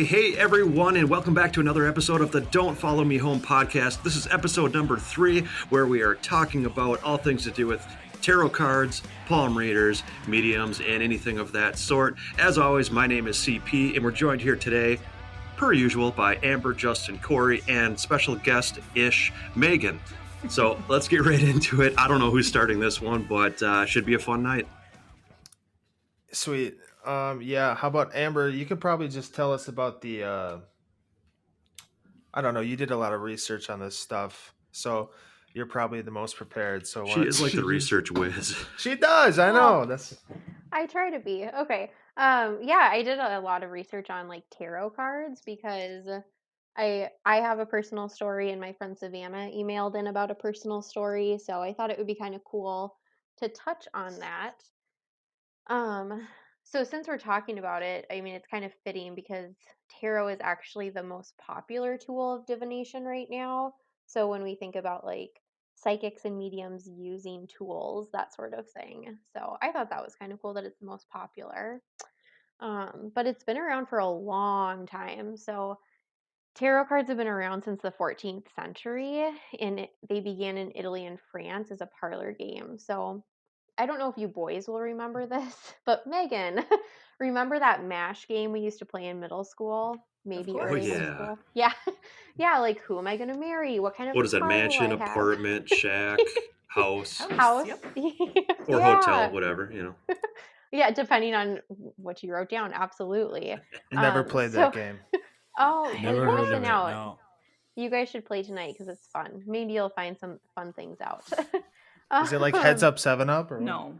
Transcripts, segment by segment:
Hey everyone, and welcome back to another episode of the Don't Follow Me Home podcast. This is episode number 3, where we are talking about all things to do with tarot cards, palm readers, mediums, and anything of that sort. As always, my name is CP, and we're joined here today, per usual, by Amber, Justin, Corey, and special guest-ish Megan. So let's get right into it. I don't know who's starting this one, but should be a fun night. Sweet. Yeah, how about Amber? You could probably just tell us about the I don't know, you did a lot of research on this stuff. So you're probably the most prepared. So She is like the research whiz. She does, I know. That's I try to be. Okay. Yeah, I did a lot of research on like tarot cards because I have a personal story and my friend Savannah emailed in about a personal story, so I thought it would be kind of cool to touch on that. Um, so since we're talking about it, I mean, it's kind of fitting because tarot is actually the most popular tool of divination right now. So when we think about like psychics and mediums using tools, that sort of thing. So I thought that was kind of cool that it's the most popular. But it's been around for a long time. So tarot cards have been around since the 14th century, and they began in Italy and France as a parlor game. So I don't know if you boys will remember this, but Megan, remember that MASH game we used to play in middle school? Maybe course. early Oh, high yeah. school. Yeah. Yeah, like who am I going to marry? What kind of What is that? car will Mansion, I have? apartment, shack, house, House. Yep. or hotel, whatever, you know. Yeah, depending on what you wrote down. Absolutely. Never played that game. Oh, Never well, heard listen of it. out. No. You guys should play tonight because it's fun. Maybe you'll find some fun things out. Is it like Heads Up 7 Up or what? No.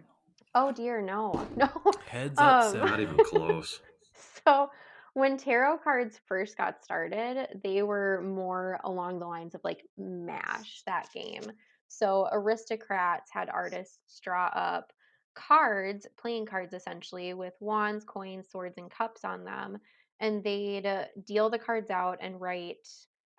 Oh dear, no. No. Heads up, Not even close. So when tarot cards first got started, they were more along the lines of like MASH, that game. So aristocrats had artists draw up cards, playing cards essentially, with wands, coins, swords, and cups on them. And they'd deal the cards out and write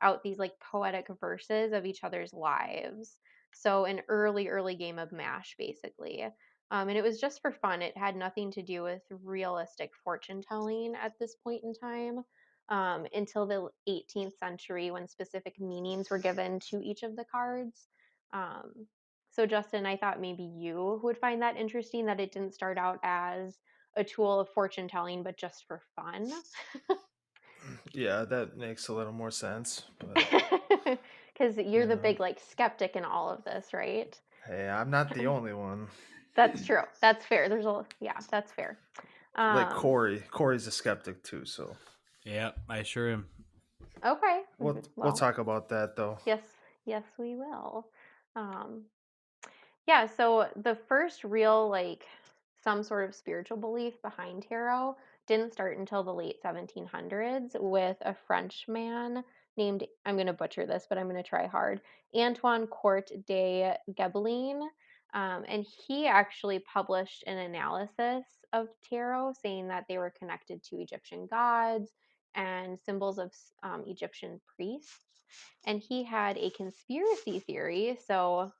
out these like poetic verses of each other's lives. So an early game of MASH, basically. And it was just for fun. It had nothing to do with realistic fortune telling at this point in time, until the 18th century when specific meanings were given to each of the cards. So, Justin, I thought maybe you would find that interesting that it didn't start out as a tool of fortune telling, but just for fun. Yeah, that makes a little more sense. But Because you're the Yeah. big like skeptic in all of this, right? hey, I'm not the only one. That's true. That's fair. That's fair. Like Corey's a skeptic too, so Yeah, I sure am. Okay. we'll talk about that though. Yes, we will. Yeah, so the first real like some sort of spiritual belief behind tarot didn't start until the late 1700s with a Frenchman named, I'm going to butcher this, but I'm going to try hard, Antoine Court de Gebelin. And he actually published an analysis of tarot saying that they were connected to Egyptian gods and symbols of Egyptian priests. And he had a conspiracy theory. So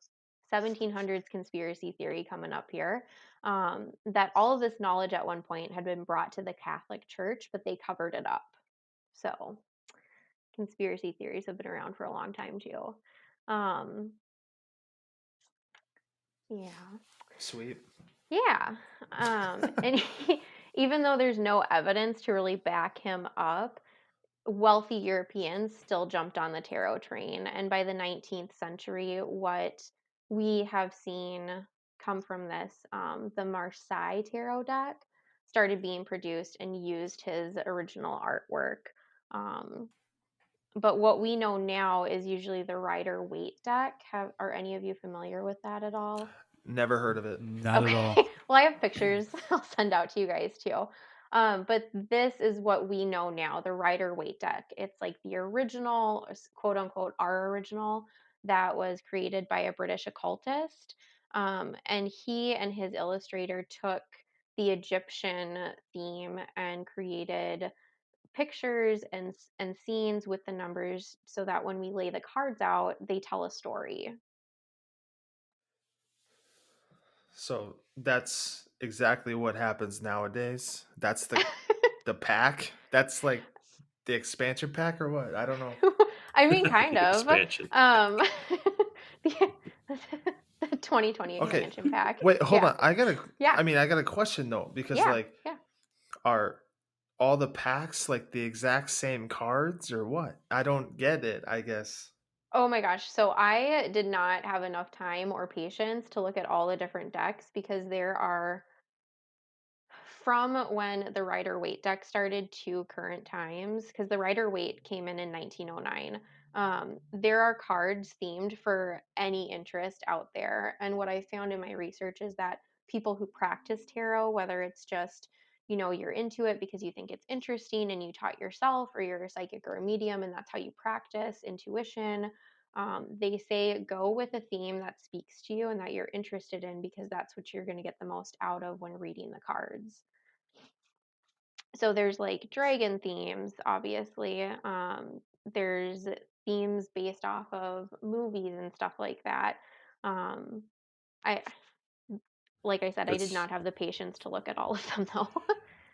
1700s conspiracy theory coming up here, that all of this knowledge at one point had been brought to the Catholic Church, but they covered it up. So conspiracy theories have been around for a long time too. Yeah. Sweet. Yeah. And even though there's no evidence to really back him up, wealthy Europeans still jumped on the tarot train. And by the 19th century, what we have seen come from this, the Marseille tarot deck started being produced and used his original artwork. But what we know now is usually the Rider Waite deck. Are any of you familiar with that at all? Never heard of it. Not at all. Well, I have pictures I'll send out to you guys too. But this is what we know now, the Rider Waite deck. It's like the original, quote unquote, our original that was created by a British occultist. And he and his illustrator took the Egyptian theme and created pictures and scenes with the numbers so that when we lay the cards out, they tell a story. So that's exactly what happens nowadays. That's the pack. That's like the expansion pack or what? I don't know. I mean, kind The of. expansion. The, the 2020 Okay, expansion pack. wait, hold Yeah. on. I Yeah. mean, I got a question though, because Yeah. like, Yeah. are all the packs like the exact same cards or what? I don't get it, I guess. Oh my gosh. So I did not have enough time or patience to look at all the different decks because there are, from when the Rider Waite deck started to current times, because the Rider Waite came in 1909. There are cards themed for any interest out there. And what I found in my research is that people who practice tarot, whether it's just, you're into it because you think it's interesting and you taught yourself, or you're a psychic or a medium and that's how you practice intuition, they say go with a theme that speaks to you and that you're interested in, because that's what you're going to get the most out of when reading the cards. So there's like dragon themes, obviously. There's themes based off of movies and stuff like that. Um, I like I said, I did That's not have the patience to look at all of them though.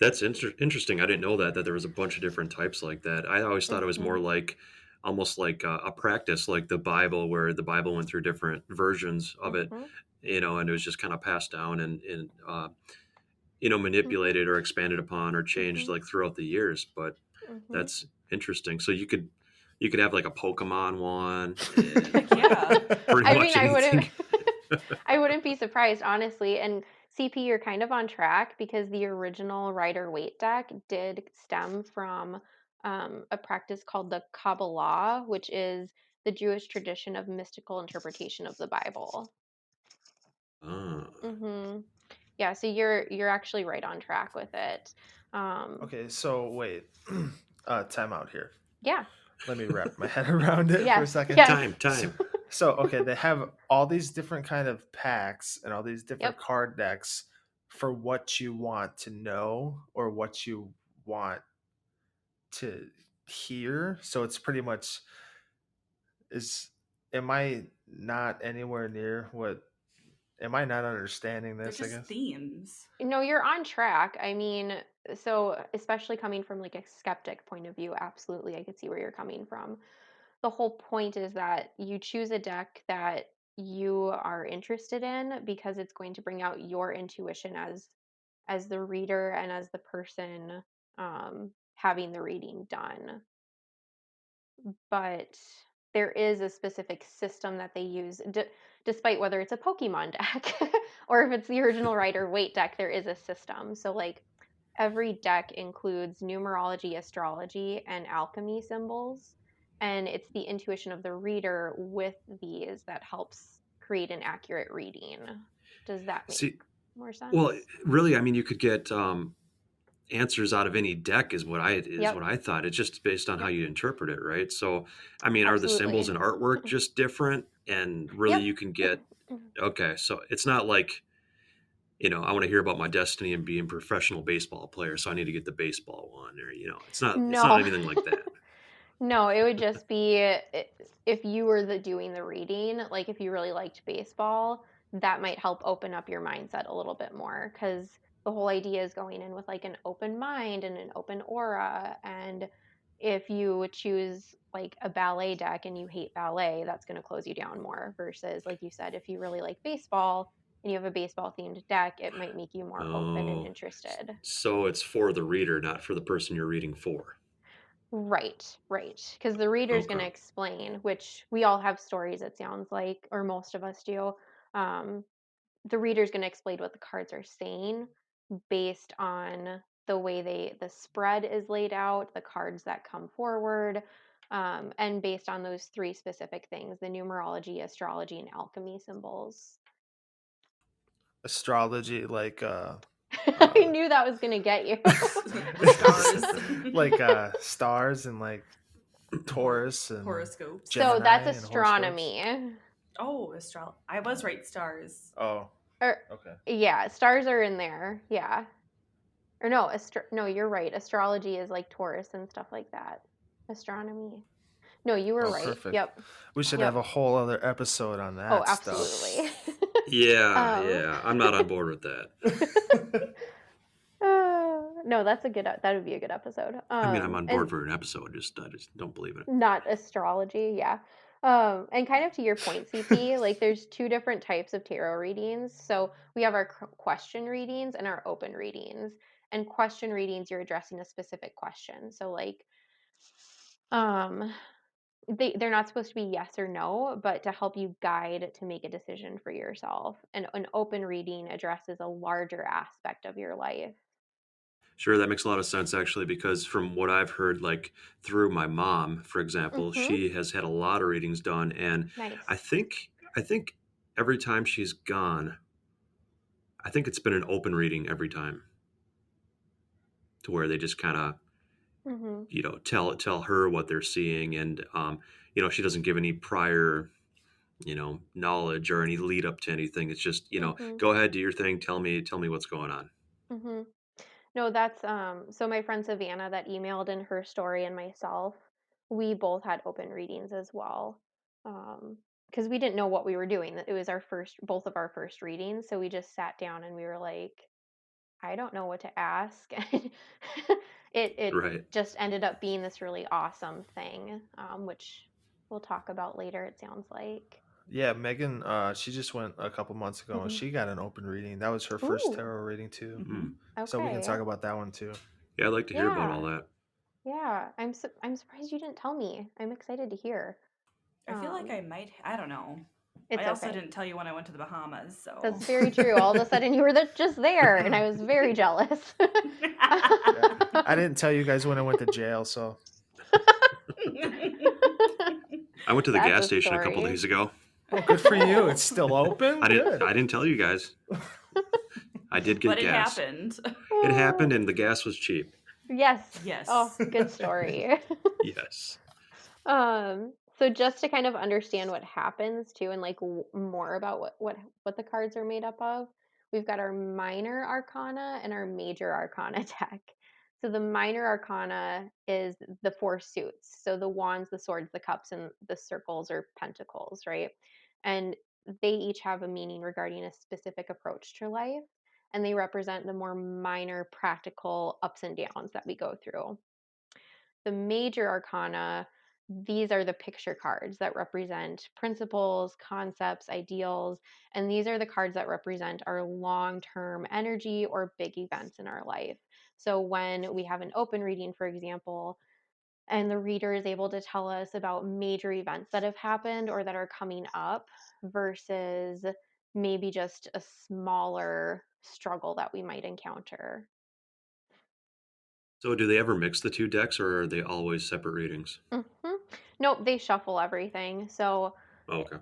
that's interesting. I didn't know that there was a bunch of different types like that. I always thought it was more Mhm. like almost like a practice, like the Bible, where the Bible went through different versions of it, Mhm. and it was just kind of passed down and Mhm. manipulated or expanded upon or changed Mhm. like throughout the years. But Mhm. that's interesting. So you could have like a Pokemon one and Heck yeah. pretty I much mean, I wouldn't anything. I wouldn't be surprised, honestly. And CP, you're kind of on track because the original Rider Waite deck did stem from a practice called the Kabbalah, which is the Jewish tradition of mystical interpretation of the Bible. Ah, Hmm. Yeah, so you're actually right on track with it. Um, Okay, so wait. Time out here. yeah. Let me wrap my head around it for a Yes. second. Yes. So, time. so okay, they have all these different kind of packs and all these different Yep. card decks for what you want to know or what you want to hear. So it's pretty much is am I not anywhere near what am I not understanding They're this, I just guess? themes. No, you're on track. I mean, so especially coming from like a skeptic point of view, absolutely, I could see where you're coming from. The whole point is that you choose a deck that you are interested in because it's going to bring out your intuition as the reader and as the person having the reading done. But there is a specific system that they use, despite whether it's a Pokemon deck or if it's the original Rider Waite deck. There is a system. So like every deck includes numerology, astrology, and alchemy symbols. And it's the intuition of the reader with these that helps create an accurate reading. Does that make See, more well, sense? really, I mean, you could get answers out of any deck is Yep. what I thought. It's just based on how Yep. you interpret it, right? So, I mean, are the symbols Absolutely. and artwork just different? And really, Yep. you can get okay. So it's not like I want to hear about my destiny and being a professional baseball player, so I need to get the baseball one, or it's not No. anything like that. No, it would just be if you were doing the reading, like if you really liked baseball, that might help open up your mindset a little bit more, because the whole idea is going in with like an open mind and an open aura. And if you choose like a ballet deck and you hate ballet, that's going to close you down more, versus like you said, if you really like baseball and you have a baseball themed deck, it might make you more open and Oh, interested. so it's for the reader, not for the person you're reading for. Right, right. Because the reader's going Okay. to explain, which we all have stories, it sounds like, or most of us do. Um, the reader's going to explain what the cards are saying based on the way the spread is laid out, the cards that come forward, and based on those three specific things: the numerology, astrology, and alchemy symbols. Astrology I uh knew that was going to get you. Stars. like stars and like Taurus and Horoscopes. So Gemini that's and horoscopes. astronomy. Oh, I was right. Stars. Oh, Or okay. yeah, stars are in there. Yeah. Or no, no, you're right. Astrology is like Taurus and stuff like that. Astronomy. No, you were Oh, right. perfect. Yep. We should have Yep. a whole other episode on Oh, that stuff. absolutely. Yeah, um, yeah. I'm not on board with that. No, that's a good. That would be a good episode. I mean, I'm on board And for an episode. I just don't believe in it. not astrology, yeah. And kind of to your point, CP, like there's two different types of tarot readings. So we have our question readings and our open readings. And question readings, you're addressing a specific question. So like, um, they're not supposed to be yes or no, but to help you guide to make a decision for yourself. And an open reading addresses a larger aspect of your life. Sure, that makes a lot of sense actually, because from what I've heard, like through my mom, for example, Mm-hmm. she has had a lot of readings done, and Nice. I think every time she's gone, I think it's been an open reading every time, to where they just kind of Mm-hmm. tell her what they're seeing, and she doesn't give any prior knowledge or any lead up to anything. It's just Mm-hmm. go ahead, do your thing, tell me what's going on. Mm-hmm. No, that's so my friend Savannah that emailed in her story and myself, we both had open readings as well. Because we didn't know what we were doing. It was both of our first readings, so we just sat down and we were like, I don't know what to ask. It Right. just ended up being this really awesome thing, which we'll talk about later, it sounds like. Yeah, Megan, she just went a couple months ago and Mhm. she got an open reading. That was her first Ooh, tarot reading too. So we can okay. talk about that one too. Yeah, I'd like to hear about Yeah. all that. Yeah, I'm surprised you didn't tell me. I'm excited to hear. I feel like Um, I might. I don't know. It's I also okay. didn't tell you when I went to the Bahamas, so. That's very true. All of a sudden, you were just there, and I was very jealous. Yeah. I didn't tell you guys when I went to jail, so I went to the That's gas a station a couple story. days ago. oh, good for you. It's still open. I Good. didn't tell you guys. I did get But it gas. happened. It happened, and the gas was cheap. Yes. Yes. Oh, good story. Yes. So just to kind of understand what happens too, and like more about what the cards are made up of, we've got our minor arcana and our major arcana deck. So the minor arcana is the four suits. So the wands, the swords, the cups, and the circles or pentacles, right? And they each have a meaning regarding a specific approach to life, and they represent the more minor practical ups and downs that we go through. The major arcana, these are the picture cards that represent principles, concepts, ideals, and these are the cards that represent our long term energy or big events in our life. So when we have an open reading, for example, and the reader is able to tell us about major events that have happened or that are coming up versus maybe just a smaller struggle that we might encounter. So do they ever mix the two decks, or are they always separate readings? Nope, they shuffle everything. So Oh, okay.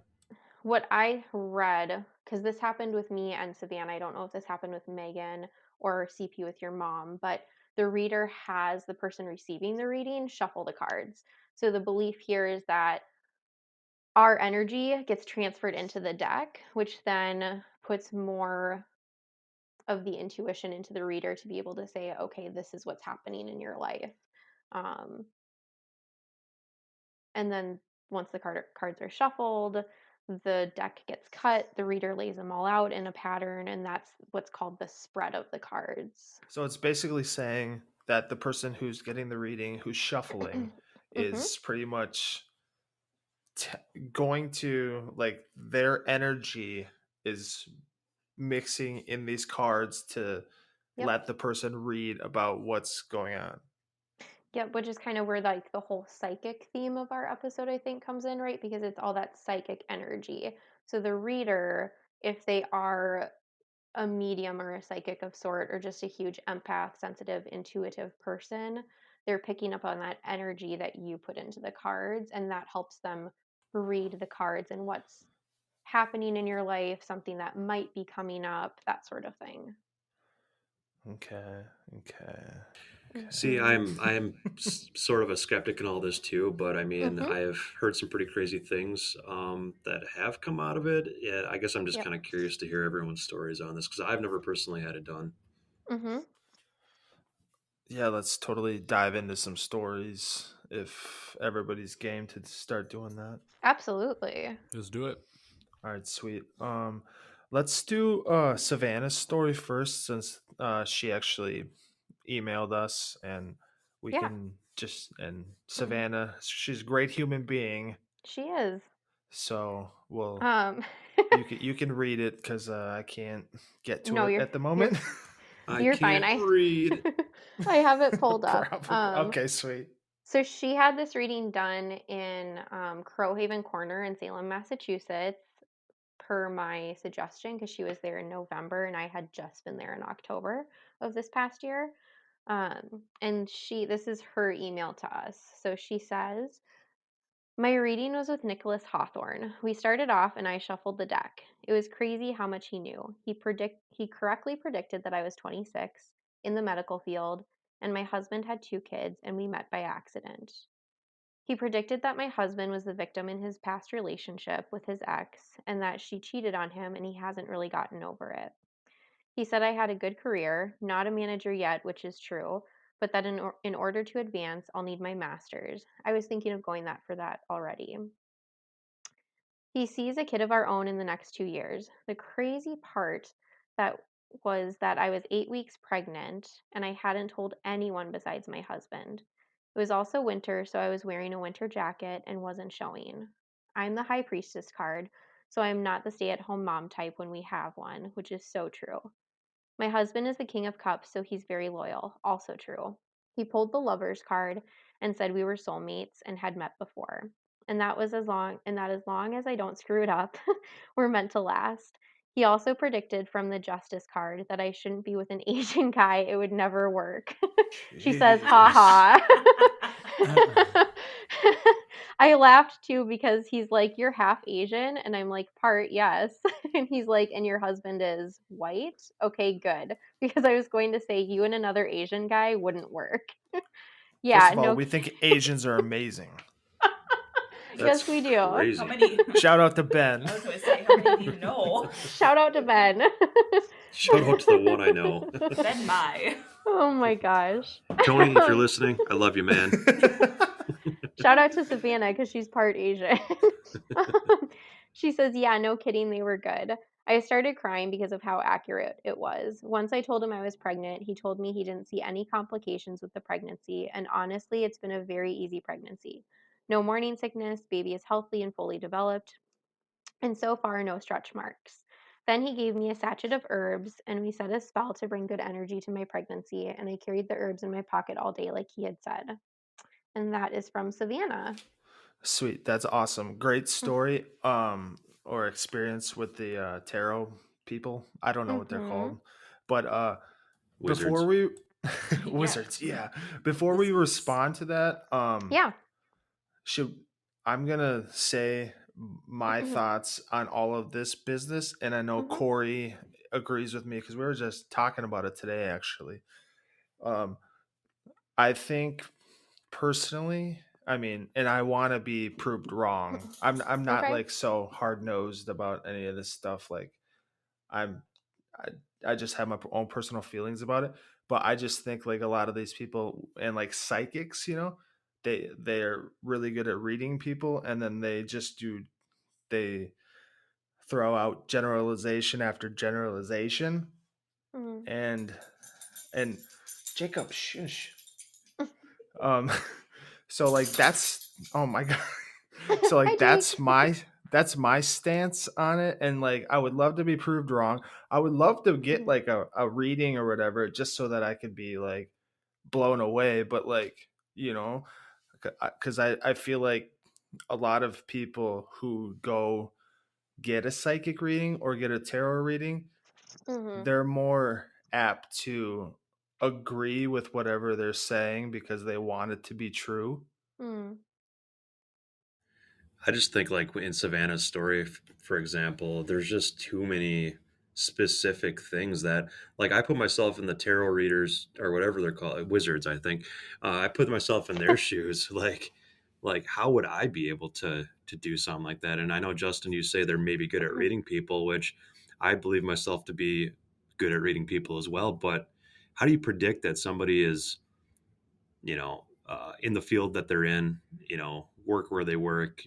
what I read, because this happened with me and Savannah, I don't know if this happened with Megan or CP with your mom, but the reader has the person receiving the reading shuffle the cards. So the belief here is that our energy gets transferred into the deck, which then puts more of the intuition into the reader to be able to say, okay, this is what's happening in your life. Um, and then once the cards are shuffled, the deck gets cut, the reader lays them all out in a pattern, and that's what's called the spread of the cards. So it's basically saying that the person who's getting the reading, who's shuffling, is pretty much going to like their energy is mixing in these cards to Yep. let the person read about what's going on. Yep, which is kind of where like the whole psychic theme of our episode I think comes in, right? Because it's all that psychic energy. So the reader, if they are a medium or a psychic of sort or just a huge empath, sensitive, intuitive person, they're picking up on that energy that you put into the cards, and that helps them read the cards and what's happening in your life, something that might be coming up, that sort of thing. Okay. See, I'm sort of a skeptic in all this too, but I mean, Mhm. I've heard some pretty crazy things that have come out of it. Yeah, I guess I'm just Yep. kind of curious to hear everyone's stories on this, because I've never personally had it done. Mhm. Yeah, let's totally dive into some stories if everybody's game to start doing that. Absolutely. Let's do it. All right, sweet. Let's do Savannah's story first, since she actually emailed us, and we Yeah. can just, and Savannah, she's a great human being, She is. so we'll Um, you can read it because I can't get to no, it you're at the moment. you're fine. can't read. I have it pulled up. Probably. Okay, sweet. So she had this reading done in Crowhaven Corner in Salem, Massachusetts, per my suggestion, because she was there in November and I had just been there in October of this past year. And this is her email to us. So she says, my reading was with Nicholas Hawthorne. We started off and I shuffled the deck. It was crazy how much he knew. He correctly predicted that I was 26, in the medical field, and my husband had 2 kids and we met by accident. He predicted that my husband was the victim in his past relationship with his ex and that she cheated on him and he hasn't really gotten over it. He said I had a good career, not a manager yet, which is true, but that in order to advance, I'll need my master's. I was thinking of going for that already. He sees a kid of our own in the next 2 years. The crazy part that was that I was 8 weeks pregnant and I hadn't told anyone besides my husband. It was also winter, so I was wearing a winter jacket and wasn't showing. I'm the high priestess card, so I'm not the stay-at-home mom type when we have one, which is so true. My husband is the king of cups, so he's very loyal, also true. He pulled the lover's card and said we were soulmates and had met before. And that as long as I don't screw it up, we're meant to last. He also predicted from the justice card that I shouldn't be with an Asian guy. It would never work. She says, ha ha. I laughed too because he's like, you're half Asian. And I'm like, part, yes. And he's like, and your husband is white? Okay, good. Because I was going to say, you and another Asian guy wouldn't work. Yeah, First of all, no. we think Asians are amazing. Yes, we do. Crazy. How many? Shout out to Ben. I was going to say, how many do you know? Shout out to Ben. Shout out to the one I know. Ben Mai. Oh my gosh. Tony, if you're listening, I love you, man. Shout out to Savannah because she's part Asian. She says, yeah, no kidding, they were good. I started crying because of how accurate it was. Once I told him I was pregnant, he told me he didn't see any complications with the pregnancy, and honestly, it's been a very easy pregnancy. No morning sickness, baby is healthy and fully developed, and so far, no stretch marks. Then he gave me a sachet of herbs, and we said a spell to bring good energy to my pregnancy, and I carried the herbs in my pocket all day like he had said. And that is from Savannah. Sweet, that's awesome. Great story. Or experience with the tarot people. I don't know what they're called, but Wizards. before we wizards, yeah. Before we respond to that, Yeah. I'm gonna say my thoughts on all of this business, and I know Corey agrees with me because we were just talking about it today, actually. I think personally, I mean, and I want to be proved wrong. I'm not Okay. like so hard nosed about any of this stuff. Like I'm, I just have my own personal feelings about it. But I just think like a lot of these people and like psychics, they're really good at reading people, and then they throw out generalization after generalization, and Jacob, shush. So like that's, oh my god. So like that's my stance on it, and like I would love to be proved wrong. I would love to get like a reading or whatever, just so that I could be like blown away. But like, because I feel like a lot of people who go get a psychic reading or get a tarot reading, they're more apt to agree with whatever they're saying because they want it to be true. I just think, like in Savannah's story, for example, there's just too many specific things that, like, I put myself in the tarot readers or whatever they're called, wizards. I think I put myself in their shoes. Like, how would I be able to do something like that? And I know, Justin, you say they're maybe good at reading people, which I believe myself to be good at reading people as well. But how do you predict that somebody is, in the field that they're in, work where they work,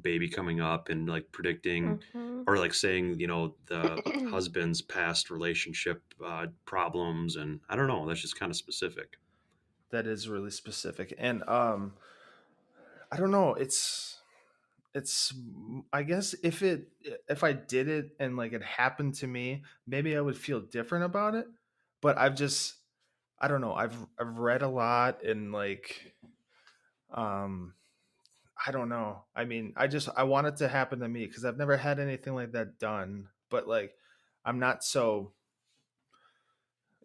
baby coming up and like predicting Mm-hmm. or like saying, the husband's past relationship problems. And I don't know, that's just kind of specific. That is really specific. And I don't know, it's I guess if I did it and like it happened to me, maybe I would feel different about it. But I don't know. I've read a lot and like um I don't know. I mean, I want it to happen to me because I've never had anything like that done. But like I'm not so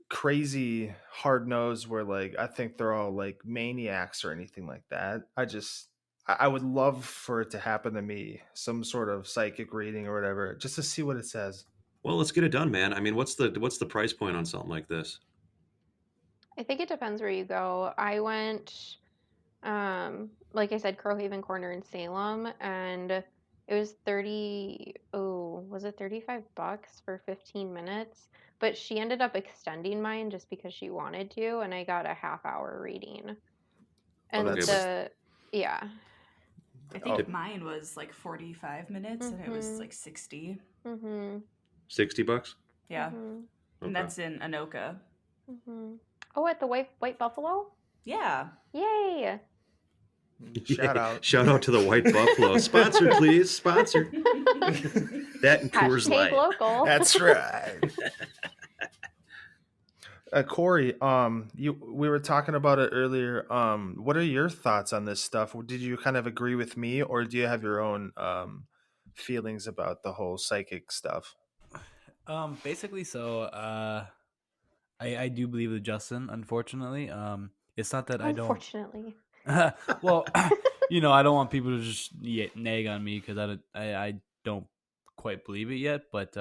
crazy hard nosed where like I think they're all like maniacs or anything like that. I would love for it to happen to me, some sort of psychic reading or whatever, just to see what it says. Well, let's get it done, man. I mean, what's the price point on something like this? I think it depends where you go. I went, like I said, Crowhaven Corner in Salem, and it was 30, oh, was it $35 for 15 minutes? But she ended up extending mine just because she wanted to, and I got a half-hour reading. Oh, And Okay, yeah. I oh, think mine was like 45 minutes and it was Mm-hmm. like 60. Mm-hmm. $60. Yeah. Mm-hmm. And Okay. that's in Anoka. Mm-hmm. Oh, at the White Buffalo? Yeah. Yay! shout out. Shout out to the White Buffalo. Sponsor, please. Sponsor. That and Coors Hashtag Light. local. That's right. Corey, we were talking about it earlier. What are your thoughts on this stuff? Did you kind of agree with me, or do you have your own feelings about the whole psychic stuff? Basically, so I do believe with Justin. Unfortunately, it's not that I don't. Unfortunately. Well, I don't want people to just nag on me because I don't quite believe it yet. But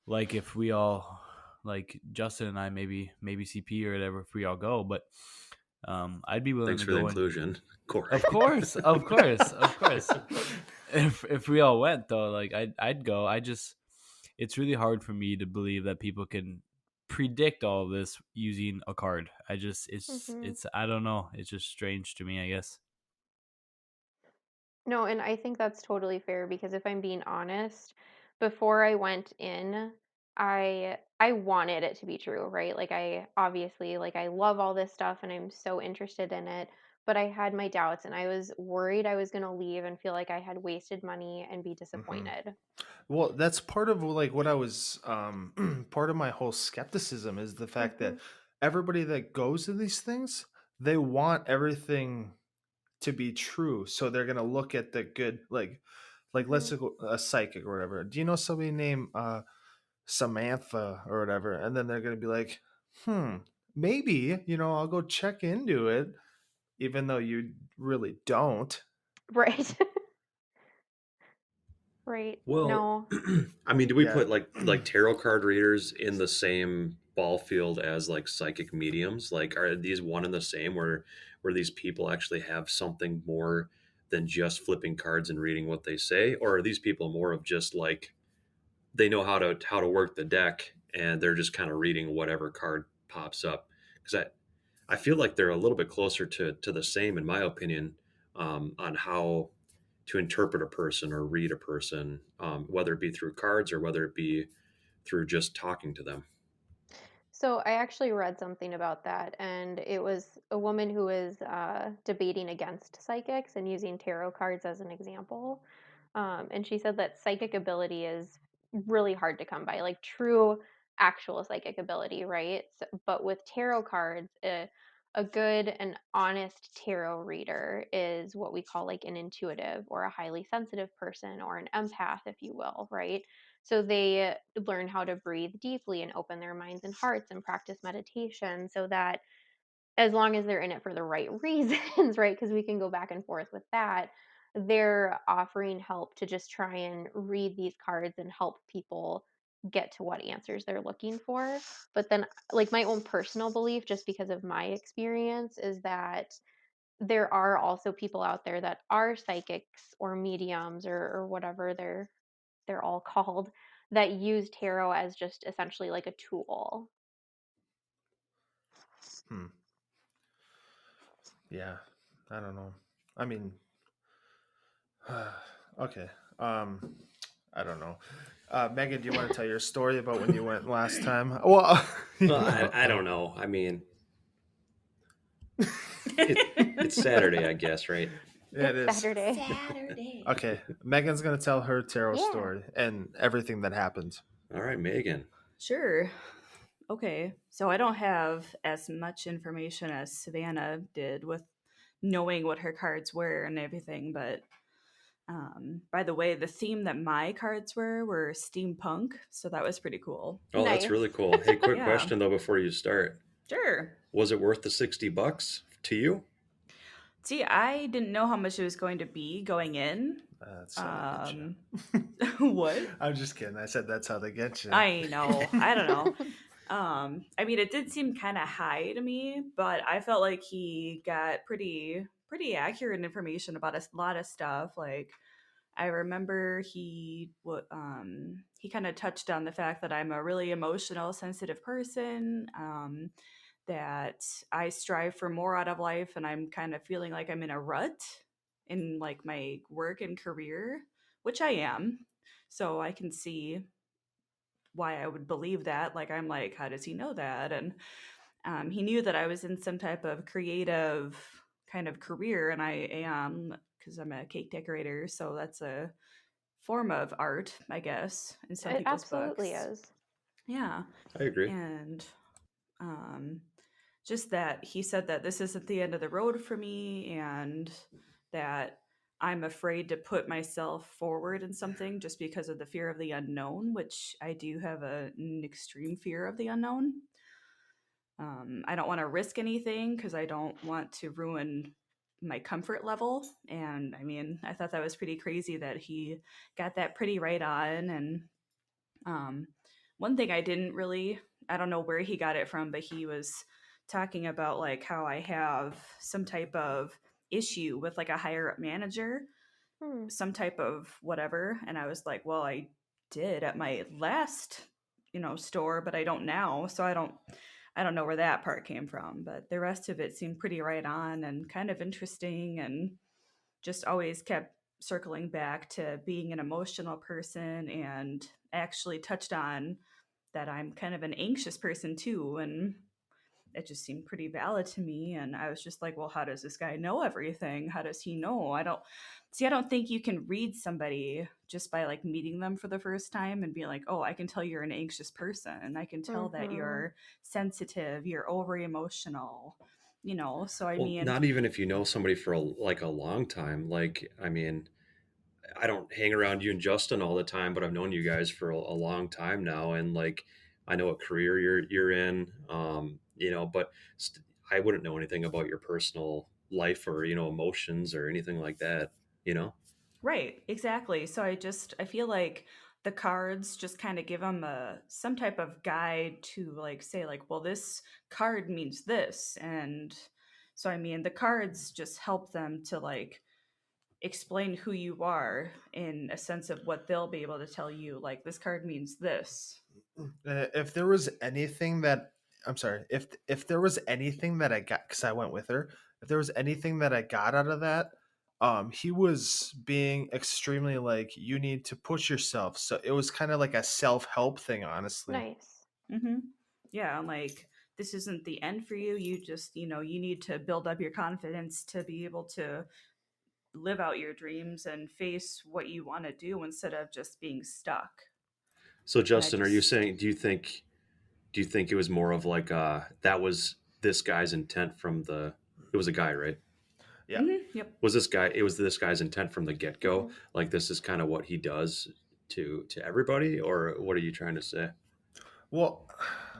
like if we all, like Justin and I, maybe CP or whatever, if we all go, but I'd be willing Thanks to for the go. inclusion, Corey. Of course, of course, of course. If we all went though, like I'd go. It's really hard for me to believe that people can predict all of this using a card. Mm-hmm. It's I don't know. It's just strange to me, I guess. No, and I think that's totally fair because if I'm being honest, before I went in, I wanted it to be true, right? Like I obviously like I love all this stuff and I'm so interested in it, but I had my doubts and I was worried I was going to leave and feel like I had wasted money and be Hmm. disappointed. Well, that's part of like what I was part of my whole skepticism is the fact Mm-hmm. that everybody that goes to these things, they want everything to be true. So they're gonna look at the good like let's Mm-hmm. say a psychic or whatever. Do you know somebody named Samantha or whatever? And then they're gonna be like, maybe, I'll go check into it, even though you really don't. Right. Right. Well, No. I mean, do we Yeah. put like tarot card readers in the same ball field as like psychic mediums? Like, are these one and the same, where these people actually have something more than just flipping cards and reading what they say, or are these people more of just like they know how to work the deck and they're just kind of reading whatever card pops up? Because I feel like they're a little bit closer to the same, in my opinion, on how to interpret a person or read a person, whether it be through cards or whether it be through just talking to them. So I actually read something about that, and it was a woman who was debating against psychics and using tarot cards as an example. And she said that psychic ability is really hard to come by, like true, actual psychic ability, right? But with tarot cards, a good and honest tarot reader is what we call like an intuitive or a highly sensitive person or an empath, if you will, right? So they learn how to breathe deeply and open their minds and hearts and practice meditation so that as long as they're in it for the right reasons, right? Because we can go back and forth with that. They're offering help to just try and read these cards and help people get to what answers they're looking for. But then, like, my own personal belief, just because of my experience, is that there are also people out there that are psychics or mediums or whatever they're all called that use tarot as just essentially like a tool. Hmm. Yeah, I don't know. I mean, Okay. I don't know. Megan, do you want to tell your story about when you went last time? Well, Well, I don't know. I mean, it's Saturday, I guess, right? yeah, it It's is. Saturday. Saturday. Okay, Megan's gonna tell her tarot Yeah. story and everything that happened. All right, Megan. Sure. Okay. So I don't have as much information as Savannah did with knowing what her cards were and everything, but by the way, the theme that my cards were steampunk, so that was pretty cool. Oh, that's Nice. really cool. Hey, quick Yeah. question though before you start. Sure. Was it worth the $60 to you? See, I didn't know how much it was going to be going in. That's how they get you. What? I'm just kidding. I said that's how they get you. I know. I don't know. I mean, it did seem kind of high to me, but I felt like he got pretty accurate information about a lot of stuff. Like, I remember he kind of touched on the fact that I'm a really emotional, sensitive person. That I strive for more out of life, and I'm kind of feeling like I'm in a rut in like my work and career, which I am. So I can see why I would believe that. Like, I'm like, how does he know that? And he knew that I was in some type of creative kind of career, and I am, because I'm a cake decorator. So that's a form of art, I guess, in some It people's absolutely books. is. Yeah. I agree. And just that he said that this isn't the end of the road for me, and that I'm afraid to put myself forward in something just because of the fear of the unknown, which I do have an extreme fear of the unknown. I don't want to risk anything because I don't want to ruin my comfort level. And I mean, I thought that was pretty crazy that he got that pretty right on. And one thing I don't know where he got it from, but he was talking about like how I have some type of issue with like a higher up manager, some type of whatever. And I was like, well, I did at my last, store, but I don't now. So I don't know where that part came from, but the rest of it seemed pretty right on and kind of interesting, and just always kept circling back to being an emotional person, and actually touched on that I'm kind of an anxious person too. And it just seemed pretty valid to me. And I was just like, well, how does this guy know everything? How does he know? I don't think you can read somebody just by like meeting them for the first time and be like, oh, I can tell you're an anxious person. I can tell that you're sensitive, you're over emotional, So I Well, mean, not even if you know somebody for a long time. Like, I mean, I don't hang around you and Justin all the time, but I've known you guys for a long time now, and like I know what career you're in. But I wouldn't know anything about your personal life or emotions or anything like that. right, exactly. So I feel like the cards just kind of give them some type of guide to like say like, well, this card means this. And so I mean, the cards just help them to like explain who you are in a sense of what they'll be able to tell you, like this card means this. If there was anything that I'm sorry, if there was anything that I got, because I went with her, if there was anything that I got out of that, he was being extremely like, you need to push yourself. So it was kind of like a self-help thing, honestly. Nice. Yeah, like this isn't the end for you. You just, you need to build up your confidence to be able to live out your dreams and face what you want to do instead of just being stuck. So Justin, are you saying do you think it was more of like that was this guy's intent from it was a guy, right? Yeah. Yep. It was this guy's intent from the get-go, like this is kind of what he does to everybody, or what are you trying to say? Well,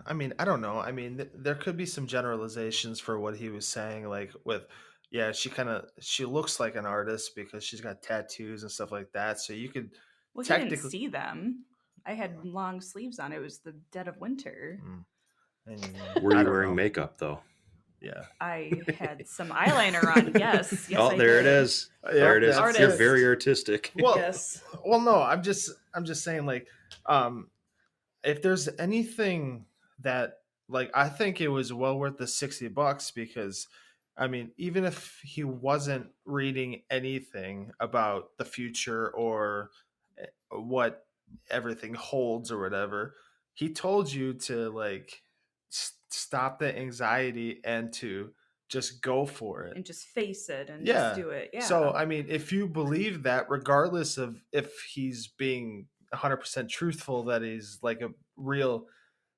I mean, I don't know. I mean, there could be some generalizations for what he was saying, like with, yeah, she looks like an artist because she's got tattoos and stuff like that. So you could Well, he technically didn't see them. I had long sleeves on. It was the dead of winter. Were I you don't wearing know. makeup though? Yeah. I had some eyeliner on. Yes. Yes. Oh, there it is. There it is. Artist. You're very artistic. Well, Yes. well, no, I'm just saying, like, if there's anything that, like, I think it was well worth the $60 because I mean, even if he wasn't reading anything about the future or what everything holds or whatever, he told you to like stop the anxiety and to just go for it. And just face it and just Yeah. do it. Yeah. So, I mean, if you believe that, regardless of if he's being 100% truthful, that he's like a real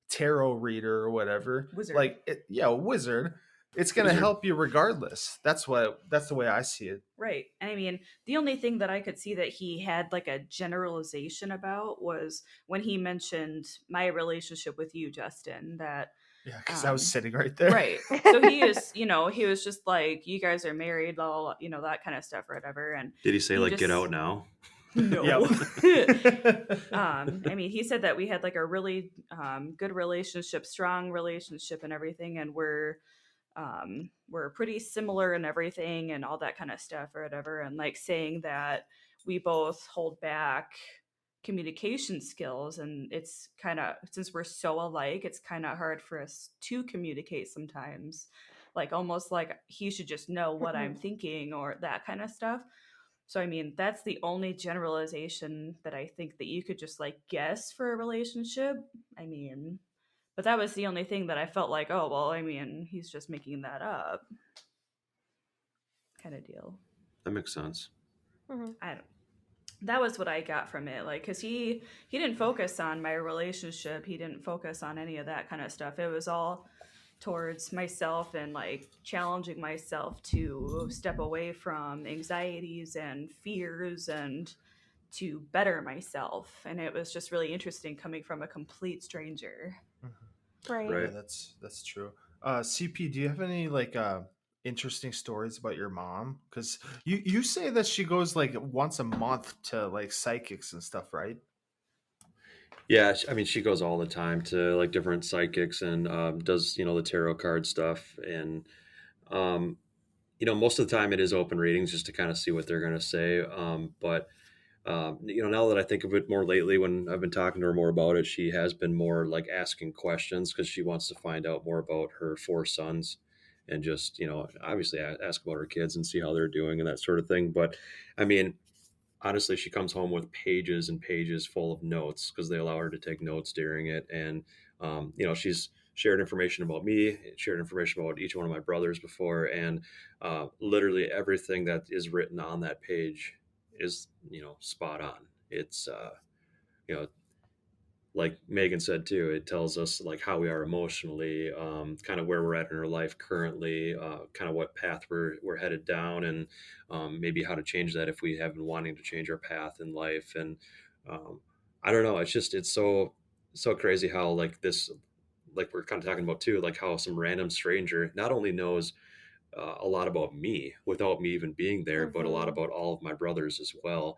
tarot reader or whatever, Wizard. like, a wizard, it's going to Wizard. help you regardless. That's the way I see it. Right. I mean, the only thing that I could see that he had like a generalization about was when he mentioned my relationship with you, Justin, that Yeah, because I was sitting right there. right. So he is, he was just like, you guys are married, blah, blah, blah, that kind of stuff or whatever. And Did he say he like just- get out now? no. Yep. I mean, he said that we had like a really good relationship, strong relationship and everything, and we're pretty similar in everything and all that kind of stuff or whatever, and like saying that we both hold back communication skills, and it's kind of, since we're so alike, it's kind of hard for us to communicate sometimes, like almost like he should just know what I'm thinking or that kind of stuff. So I mean, that's the only generalization that I think that you could just like guess for a relationship. I mean, but that was the only thing that I felt like, oh well, I mean, he's just making that up, kind of deal. That makes sense. That was what I got from it, like, because he didn't focus on my relationship, he didn't focus on any of that kind of stuff. It was all towards myself and like challenging myself to step away from anxieties and fears and to better myself. And it was just really interesting coming from a complete stranger. Right. Right. Yeah, that's true. CP, do you have any like interesting stories about your mom? Because you say that she goes like once a month to like psychics and stuff, right? Yeah, I mean, she goes all the time to like different psychics and does the tarot card stuff, and most of the time it is open readings just to kind of see what they're going to say. But now that I think of it more lately, when I've been talking to her more about it, she has been more like asking questions because she wants to find out more about her 4 sons, and just obviously ask about her kids and see how they're doing and that sort of thing. But I mean, honestly, she comes home with pages and pages full of notes because they allow her to take notes during it. And, she's shared information about me, shared information about each one of my brothers before. And literally everything that is written on that page is, spot on. It's, like Megan said too, it tells us like how we are emotionally, kind of where we're at in our life currently, kind of what path we're headed down, and maybe how to change that if we have been wanting to change our path in life. And I don't know, it's so crazy how like this, like we're kind of talking about too, like how some random stranger not only knows a lot about me without me even being there, but a lot about all of my brothers as well.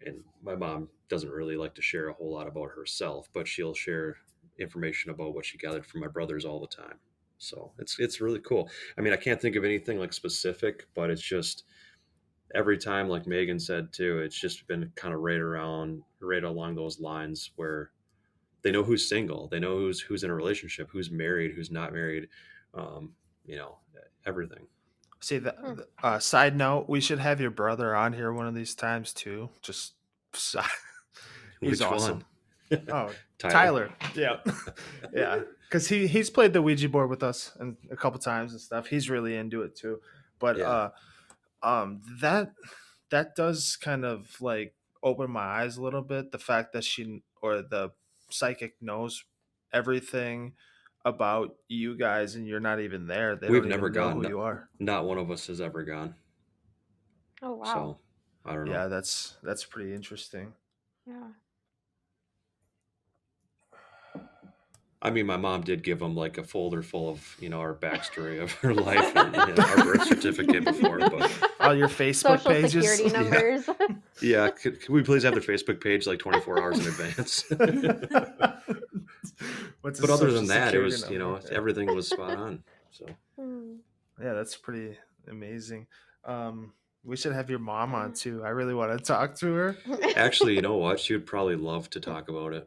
And my mom doesn't really like to share a whole lot about herself, but she'll share information about what she gathered from my brothers all the time. So it's really cool. I mean, I can't think of anything like specific, but it's just every time, like Megan said too, it's just been kind of right along those lines where they know who's single, they know who's in a relationship, who's married, who's not married, everything. See that. Side note: we should have your brother on here one of these times too. Just he's Which awesome. one? Oh, Tyler. Yeah, yeah. Because he's played the Ouija board with us and a couple times and stuff. He's really into it too. But Yeah. That does kind of like open my eyes a little bit. The fact that she or the psychic knows everything about you guys and you're not even there. They We've don't never even know gone. who you are. Not one of us has ever gone. Oh wow. So I don't know. Yeah, that's pretty interesting. Yeah. I mean, my mom did give them like a folder full of, our backstory of her life and our birth certificate before. But All your Facebook Social pages. security numbers. yeah, could we please have their Facebook page like 24 hours in advance? What's But his other social than that, it security was, number? Yeah. everything was spot on. So Yeah, that's pretty amazing. We should have your mom on too. I really want to talk to her. actually, you know what? She would probably love to talk about it.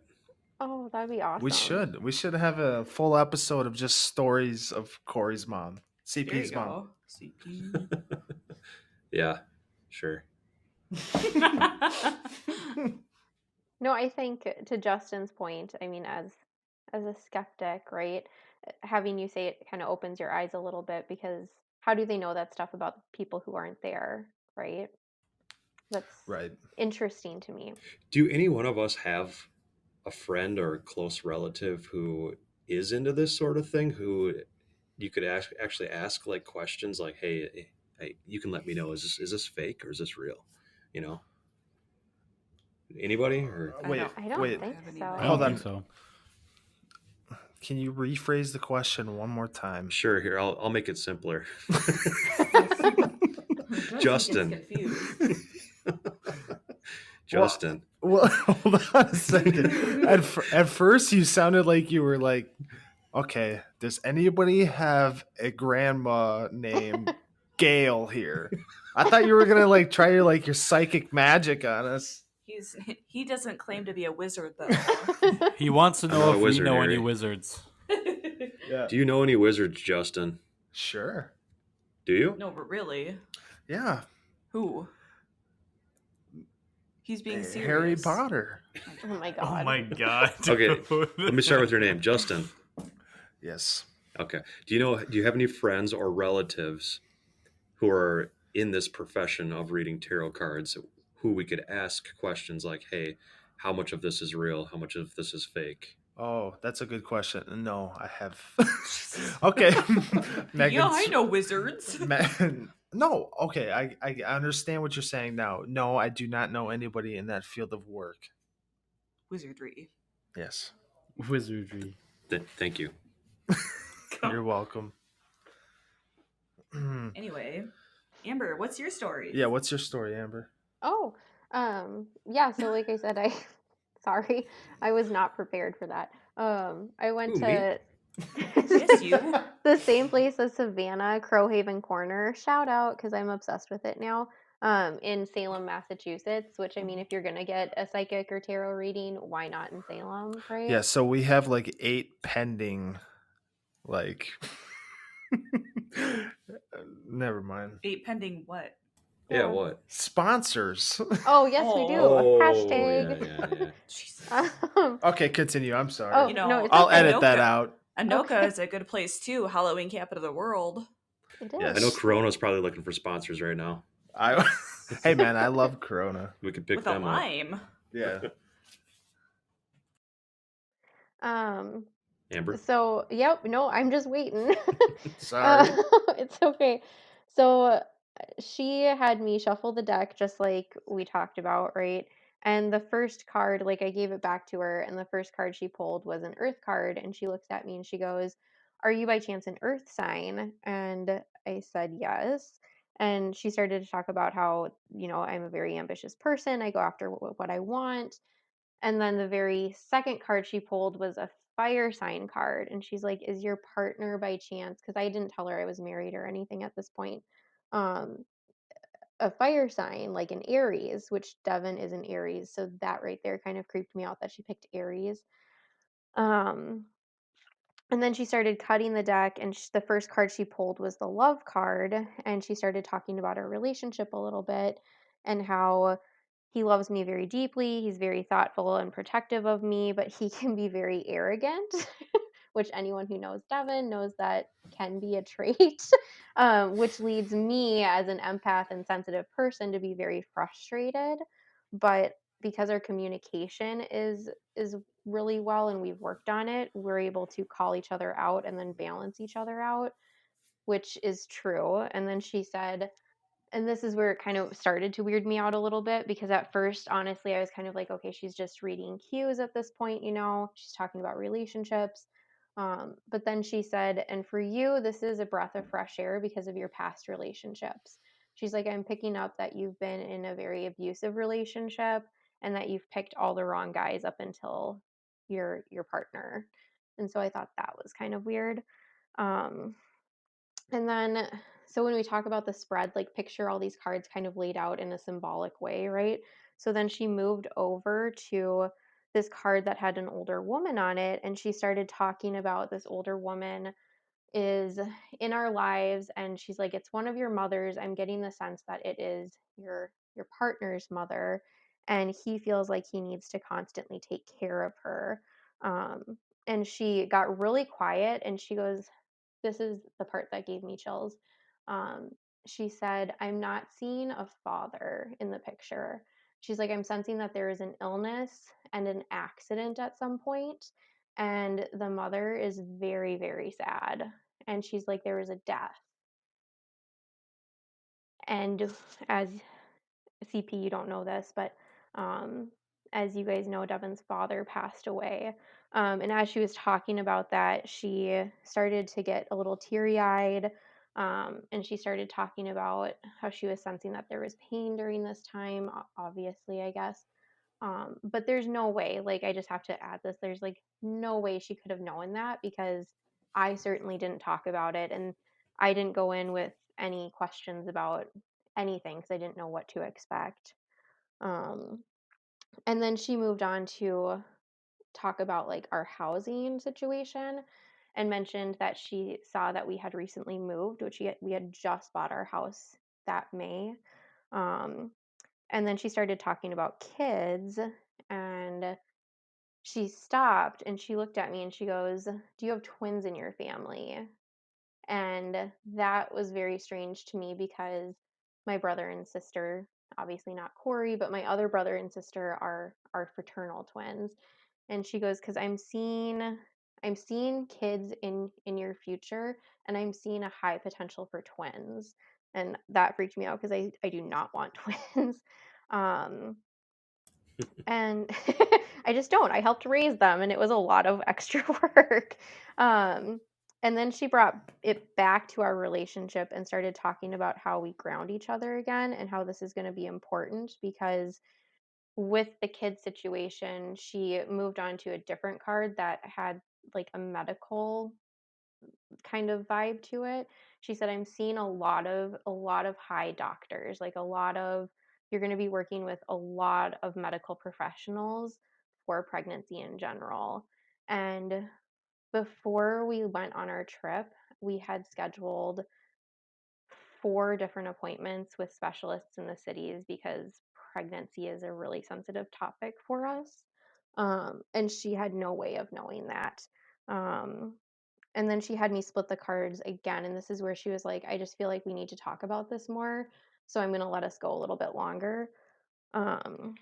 Oh, that'd be awesome. We should have a full episode of just stories of Corey's mom. There you CP's mom. go. CP. Yeah, sure. No, I think to Justin's point, I mean, as a skeptic, right? Having you say it kind of opens your eyes a little bit because how do they know that stuff about people who aren't there, right? That's Right. interesting to me. Do any one of us have a friend or a close relative who is into this sort of thing, who you could actually ask like questions like, hey, you can let me know, is this fake or is this real? You know, anybody? Or Wait, I don't wait. think have I so. anyone. Hold don't on. think so. Can you rephrase the question one more time? sure, here I'll make it simpler. Justin Justin. gets confused. Justin. Well, hold on a second. At first, you sounded like you were like, okay, does anybody have a grandma named Gail here? I thought you were gonna like try your like your psychic magic on us. He doesn't claim to be a wizard though. He wants to I'm know not a if we wizard, know any Harry. wizards. Yeah. Do you know any wizards, Justin? Sure. Do you? No, but really, Yeah. who? He's being serious. Harry Potter. Oh my god. Oh my god. Okay, dude. let me start with your name, Justin. Yes. Okay. Do you have any friends or relatives who are in this profession of reading tarot cards who we could ask questions like, hey, how much of this is real? How much of this is fake? Oh, that's a good question. No, I have. Okay. Yeah, I know wizards. No, okay. I understand what you're saying now. No, I do not know anybody in that field of work. Wizardry. Yes. Wizardry. Thank you. You're welcome. Anyway, Amber, what's your story? Yeah, what's your story, Amber? Oh, yeah, so like I said, sorry, I was not prepared for that. I went Who, me? to Yes, you. the same place as Savannah, Crowhaven Corner. Shout out because I'm obsessed with it now. In Salem, Massachusetts, which I mean, if you're gonna get a psychic or tarot reading, why not in Salem, right? Yeah, so we have like 8 pending, like. Never mind. 8 pending what? Yeah, what? Sponsors. Oh, yes, we do. Oh, Hashtag. yeah. Jesus. Okay, continue. I'm sorry. Oh, You know, no, it's I'll okay. edit that Anoka. out. Anoka Okay. is a good place too. Halloween capital of the world. It is. Yes. I know Corona's probably looking for sponsors right now. Hey man, I love Corona. We could pick With a them up. lime. Yeah. Amber? So, yep, no, I'm just waiting. Sorry. It's okay. So, she had me shuffle the deck just like we talked about, right? And the first card, like I gave it back to her, and the first card she pulled was an earth card. And she looks at me and she goes, "Are you by chance an earth sign?" And I said, "Yes." And she started to talk about how, I'm a very ambitious person. I go after what I want. And then the very second card she pulled was a fire sign card. And she's like, "Is your partner by chance?" Because I didn't tell her I was married or anything at this point. Um, a fire sign, like an Aries, which Devin is an Aries. So that right there kind of creeped me out that she picked Aries. Um, and then she started cutting the deck, and the first card she pulled was the love card. And she started talking about our relationship a little bit and how he loves me very deeply. He's very thoughtful and protective of me, but he can be very arrogant, which anyone who knows Devin knows that can be a trait, which leads me as an empath and sensitive person to be very frustrated. But because our communication is really well and we've worked on it, we're able to call each other out and then balance each other out, which is true. And then she said, and this is where it kind of started to weird me out a little bit because at first, honestly, I was kind of like, okay, she's just reading cues at this point, she's talking about relationships. But then she said, "And for you, this is a breath of fresh air because of your past relationships." She's like, "I'm picking up that you've been in a very abusive relationship and that you've picked all the wrong guys up until your partner." And so I thought that was kind of weird. Um, and then, so when we talk about the spread, like picture all these cards kind of laid out in a symbolic way, right? So then she moved over to this card that had an older woman on it, and she started talking about this older woman is in our lives, and she's like, it's one of your mothers. I'm getting the sense that it is your partner's mother, and he feels like he needs to constantly take care of her. um, and she got really quiet, and she goes, this is the part that gave me chills. um, she said, I'm not seeing a father in the picture. She's like, I'm sensing that there is an illness and an accident at some point, and the mother is very, very sad. And she's like, there was a death. And as CP, you don't know this, but um, as you guys know, Devin's father passed away. And as she was talking about that, she started to get a little teary eyed. And she started talking about how she was sensing that there was pain during this time, obviously, I guess. But there's no way, like, I just have to add this, there's like no way she could have known that, because I certainly didn't talk about it, and I didn't go in with any questions about anything because I didn't know what to expect. Um, and then she moved on to talk about like our housing situation, and mentioned that she saw that we had recently moved, which we had just bought our house that May. Um, and then she started talking about kids, and she stopped and she looked at me and she goes, do you have twins in your family? And that was very strange to me, because my brother and sister, obviously not Corey, but my other brother and sister are fraternal twins. And she goes, because I'm seeing kids in your future, and I'm seeing a high potential for twins. And that freaked me out because I do not want twins. Um, and I just don't. I helped raise them, and it was a lot of extra work. Um, and then she brought it back to our relationship and started talking about how we ground each other again, and how this is going to be important, because with the kid situation, she moved on to a different card that had like a medical kind of vibe to it. She said, I'm seeing a lot of high doctors, like a lot of, you're going to be working with a lot of medical professionals for pregnancy in general. And before we went on our trip, we had scheduled 4 different appointments with specialists in the cities, because pregnancy is a really sensitive topic for us. And she had no way of knowing that. Um, and then she had me split the cards again. And this is where she was like, I just feel like we need to talk about this more. So I'm going to let us go a little bit longer. Um,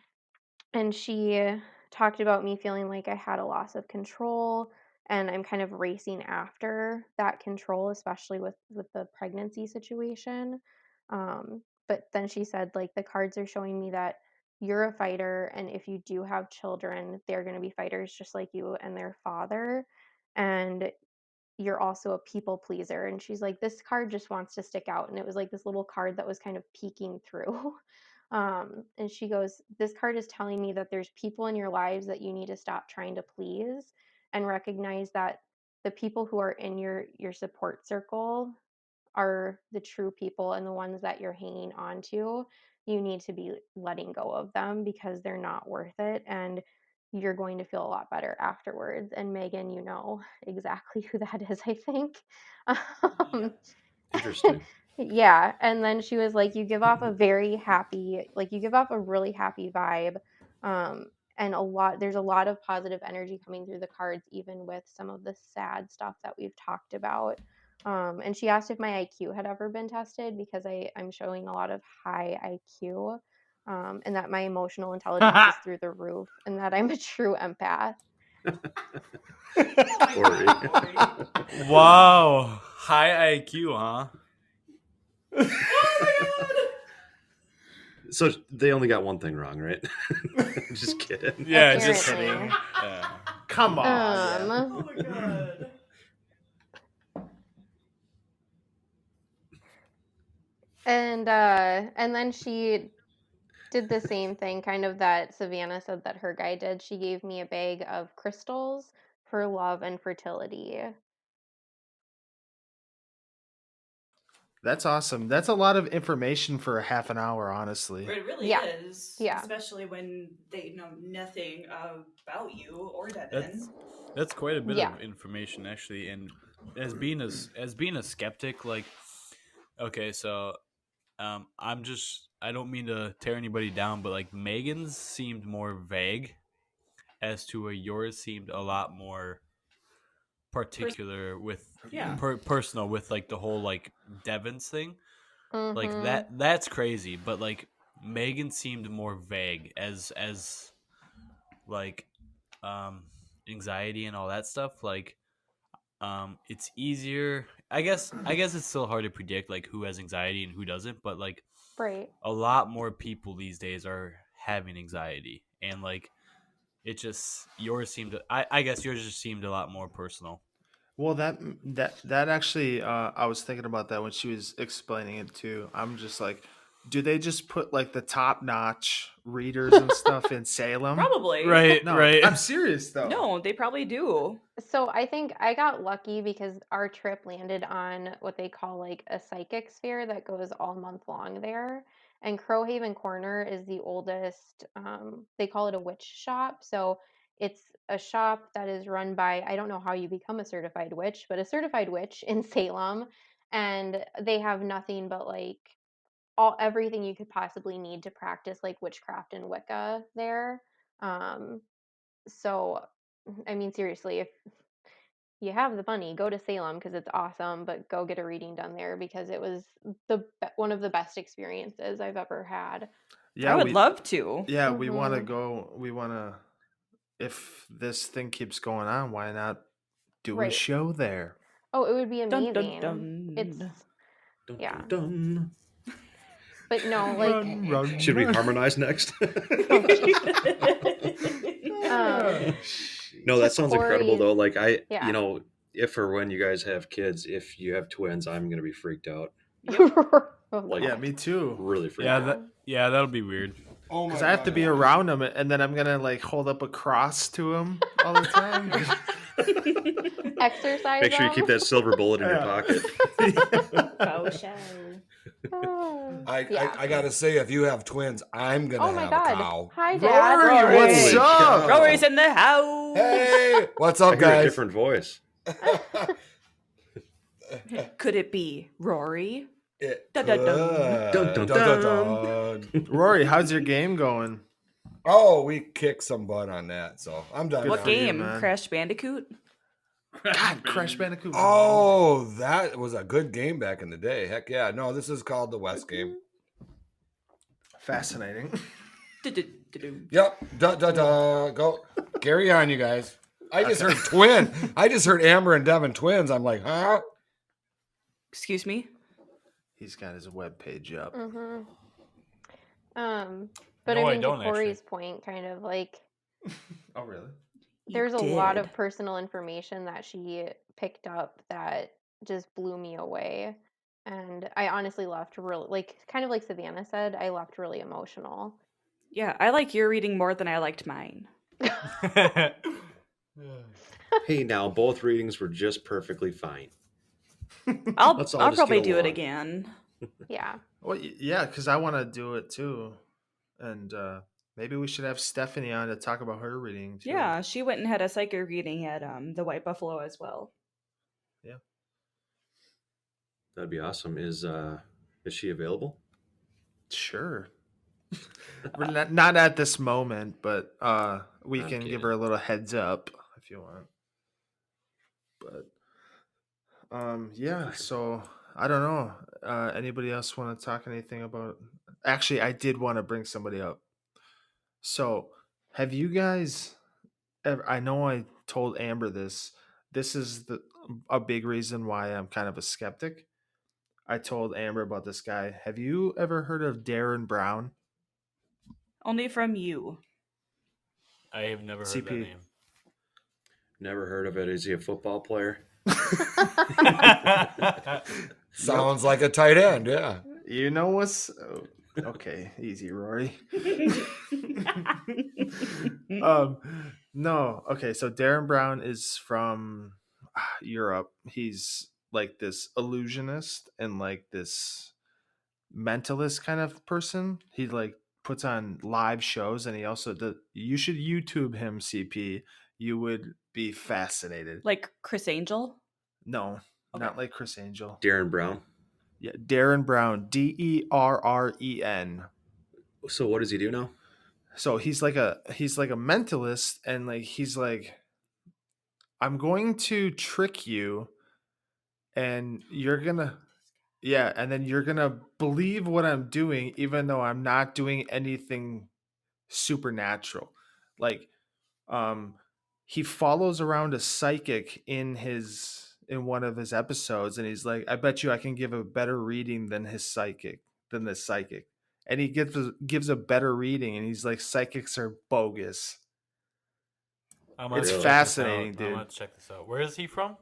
and she talked about me feeling like I had a loss of control, and I'm kind of racing after that control, especially with the pregnancy situation. But then she said, like, the cards are showing me that you're a fighter, and if you do have children, they're going to be fighters just like you and their father. And you're also a people pleaser. And she's like, this card just wants to stick out. And it was like this little card that was kind of peeking through. And she goes, this card is telling me that there's people in your lives that you need to stop trying to please, and recognize that the people who are in your support circle are the true people, and the ones that you're hanging on to, you need to be letting go of them, because they're not worth it, and you're going to feel a lot better afterwards. And Megan, you know exactly who that is, I think. Um, Interesting. yeah. And then she was like, you give off a very happy, like, you give off a really happy vibe. Um, and there's a lot of positive energy coming through the cards, even with some of the sad stuff that we've talked about. And she asked if my IQ had ever been tested, because I'm showing a lot of high IQ, and that my emotional intelligence is through the roof, and that I'm a true empath. Corey. Wow, high IQ, huh? So they only got one thing wrong, right? Just kidding. Yeah, just Apparently. kidding. Yeah. Come on. Um, Oh my god. and then she did the same thing, kind of, that Savannah said that her guy did. She gave me a bag of crystals for love and fertility. That's awesome. That's a lot of information for a half an hour, honestly. It really Yeah. is. Yeah. Especially when they know nothing about you or Devin. That's quite a bit Yeah. of information, actually, and as being a skeptic, like, okay, so I don't mean to tear anybody down, but like Megan's seemed more vague as to where yours seemed a lot more particular with Yeah. personal with like the whole like Devon's thing. Like Mm-hmm. that's crazy, but like Megan seemed more vague as like um anxiety and all that stuff. Like it's easier, I guess it's still hard to predict like who has anxiety and who doesn't, but like Right. a lot more people these days are having anxiety, and like it just yours seemed to, I guess yours just seemed a lot more personal. Well, that actually, I was thinking about that when she was explaining it too. I'm just like, do they just put like the top notch readers and stuff in Salem? Probably. Right, No, right. I'm serious though. No, they probably do. So I think I got lucky because our trip landed on what they call like a psychic fair that goes all month long there. And Crowhaven Corner is the oldest, they call it a witch shop. So it's a shop that is run by, I don't know how you become a certified witch, but a certified witch in Salem. And they have nothing but like everything you could possibly need to practice like witchcraft and Wicca there. Um, so I mean, seriously, if you have the money, go to Salem because it's awesome, but go get a reading done there because it was one of the best experiences I've ever had. Yeah, I would love to. Yeah, we want to Mhm. go. We want to. If this thing keeps going on, why not do a Right. show there? Oh, it would be Dun, amazing. dun, It's dun. Dun, yeah. dun, But no, like Run, run, Should we run. harmonize next? um, No, that to sounds incredible though. Corey's- Like yeah. you know, if or when you guys have kids, if you have twins, I'm gonna be freaked out. Oh, Like, Yeah, God. me too. Really freaked Yeah, out. that'll be weird. Oh my Because I have to be around them, and then I'm gonna like hold up a cross to them all the time. Exercise. Make sure you keep them. that silver bullet in your Yeah. pocket. Oh, show. Oh, I yeah. gotta say, if you have twins, I'm gonna Oh my have God. a cow. Hi, Dad. Rory, what's Holy up? cow. Rory's in the house. Hey, what's I up, hear a guys? different voice. Could it be Rory? It Dun, dun, dun. could. Dun, dun, Dun, dun. dun. Rory, how's your game going? Oh, we kicked some butt on that, so I'm done. Good What for you, game? man. Crash Bandicoot? God, Crash Bandicoot. Oh, that was a good game back in the day. Heck yeah. No, this is called the West game. Fascinating. Du-du-du-du. Yep. Da da da. Go. Carry on, you guys. I just heard twin. I just heard Amber and Devin twins. I'm like, huh? Excuse me? He's got his webpage up. Mm-hmm. But No, I I mean, don't, to Corey's point, kind of like Oh, really? there's a lot did. of personal information that she picked up that just blew me away. And I honestly left really, like, kind of like Savannah said, I left really emotional. Yeah, I like your reading more than I liked mine. Hey, now both readings were just perfectly fine. I'll Let's all I'll just probably get do it along. again. Yeah. Well, yeah, because I want to do it too. And maybe we should have Stephanie on to talk about her reading too. Yeah, she went and had a psychic reading at the White Buffalo as well. That'd be awesome. Is she available? Sure. We're not at this moment, but we I'm can give kidding. her a little heads up if you want. But yeah, so I don't know. Anybody else want to talk anything about? Actually, I did want to bring somebody up. So, have you guys ever? I know I told Amber this. This is a big reason why I'm kind of a skeptic. I told Amber about this guy. Have you ever heard of Darren Brown? Only from you. I have never heard CP. that name. Never heard of it. Is he a football player? Sounds like a tight end, yeah. You know what's okay? Easy, Rory. No. Okay, so Darren Brown is from Europe. He's like this illusionist and like this mentalist kind of person. He like puts on live shows, and he also does. You should YouTube him, CP. You would be fascinated. Like Chris Angel? No, Okay. not like Chris Angel. Darren Brown. Yeah, Darren Brown, Derren. So what does he do now? So he's like a mentalist, and like he's like, I'm going to trick you, and you're gonna, yeah, and then you're gonna believe what I'm doing, even though I'm not doing anything supernatural. Like, he follows around a psychic in one of his episodes, and he's like, I bet you I can give a better reading than this psychic. And he gives a better reading, and he's like, psychics are bogus. I'm It's check this fascinating, out. dude. I'm gonna check this out. Where is he from?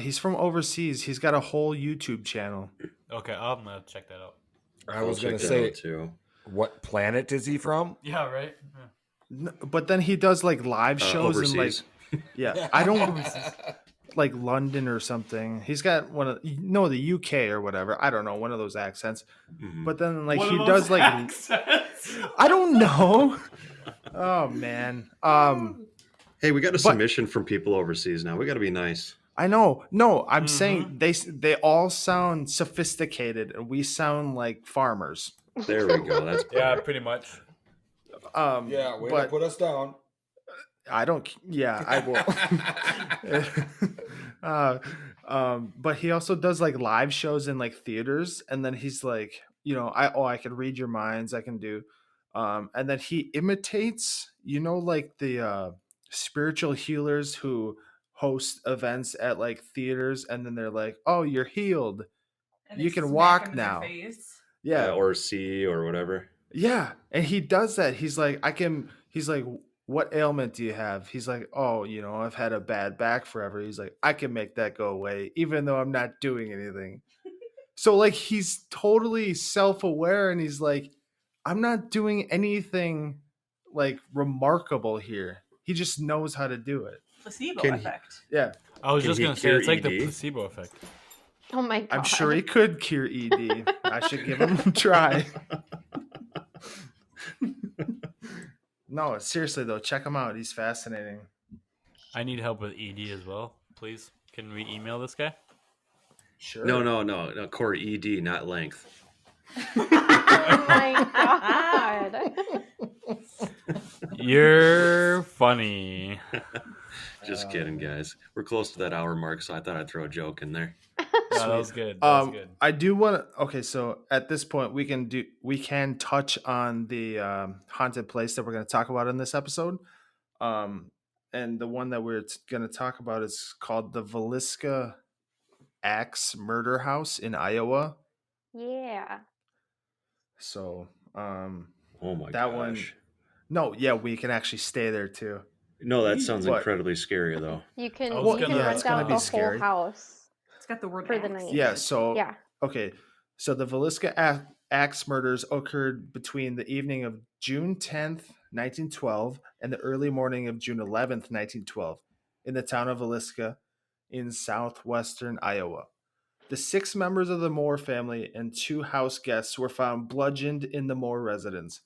He's from overseas. He's got a whole YouTube channel. Okay, I'm gonna check that out. I was I'll going to check that say, out, too. what planet is he from? Yeah, right. But then he does like live shows in like, Overseas. yeah, I don't like London or something. He's got the UK or whatever. I don't know, one of those accents. Mhm. But then like One of he those does like accents. I don't know. Oh man. Hey, we got a But- submission from people overseas now. We got to be nice. I know. No, I'm Mhm. saying they all sound sophisticated, and we sound like farmers. There we go. That's Yeah, better. pretty much. Yeah, way to but put us down. I don't. Yeah, I will. But he also does like live shows in like theaters, and then he's like, I can read your minds. I can do, and then he imitates, like the spiritual healers who host events at like theaters, and then they're like, "Oh, you're healed. And You they can smack walk him in their now." face. Yeah, Or C or whatever. yeah, and he does that. He's like, He's like, what ailment do you have? He's like, oh, I've had a bad back forever. He's like, I can make that go away, even though I'm not doing anything. So like, he's totally self-aware, and he's like, I'm not doing anything like remarkable here. He just knows how to do it. Placebo Can he- effect. Yeah, I was Can just he gonna say cure it's like the ED? placebo effect. Oh my god. I'm sure he could cure ED. I should give him a try. No, seriously though, check him out. He's fascinating. I need help with ED as well, please. Can we email this guy? Sure. No. Core ED, not length. Oh my god. You're funny. Just kidding, guys. We're close to that hour mark, so I thought I'd throw a joke in there. No, that was good. That was good. I do want to. Okay, so at this point, we can touch on the haunted place that we're going to talk about in this episode. And the one that we're going to talk about is called the Valiska Axe Murder House in Iowa. Yeah. So, Oh my That gosh. one- no, yeah, we can actually stay there too. No, that sounds What? incredibly scary, though. You can I was you can gonna- rent it's gonna out be the scary. whole house It's got the word for the axe. night. Yeah. So Yeah. Okay, so the Valiska Axe murders occurred between the evening of June 10th, 1912, and the early morning of June 11th, 1912, in the town of Valiska in southwestern Iowa. The 6 members of the Moore family and 2 house guests were found bludgeoned in the Moore residence.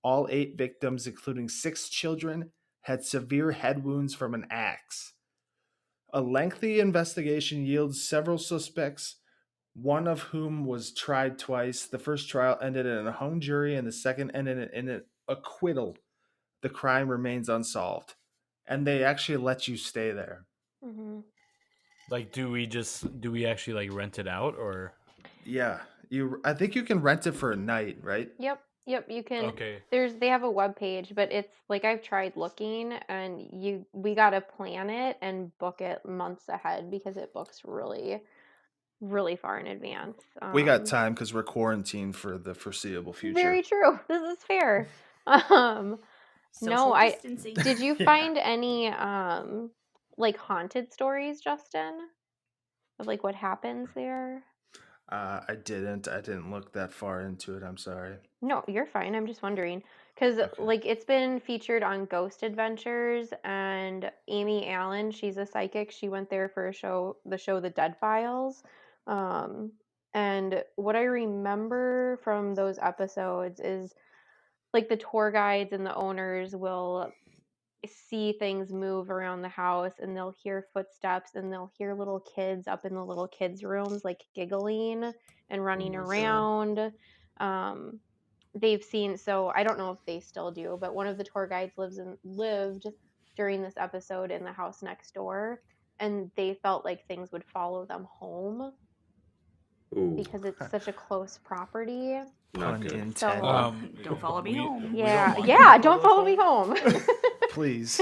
All 8 victims, including 6 children, had severe head wounds from an axe. A lengthy investigation yields several suspects, one of whom was tried twice. The first trial ended in a hung jury, and the second ended in an acquittal. The crime remains unsolved, and they actually let you stay there. Hmm. Like, do we actually like rent it out or? Yeah, I think you can rent it for a night, right? Yep. You can. Okay. They have a web page, but it's like I've tried looking, and we gotta plan it and book it months ahead because it books really, really far in advance. We got time because we're quarantined for the foreseeable future. Very true. This is fair. No, Social I- distancing. Did you Yeah. find any like haunted stories, Justin? Of like what happens there? I didn't look that far into it. I'm sorry. No, you're fine. I'm just wondering because Okay. like it's been featured on Ghost Adventures, and Amy Allen, she's a psychic. She went there for the show The Dead Files. And what I remember from those episodes is like the tour guides and the owners will see things move around the house, and they'll hear footsteps, and they'll hear little kids up in the little kids' rooms like giggling and running my God. around. They've seen, so I don't know if they still do, but one of the tour guides lived during this episode in the house next door, and they felt like things would follow them home Ooh, because it's such a close property. not Pun good. intended. Don't follow me home. Yeah, want yeah, to don't follow me home. Please.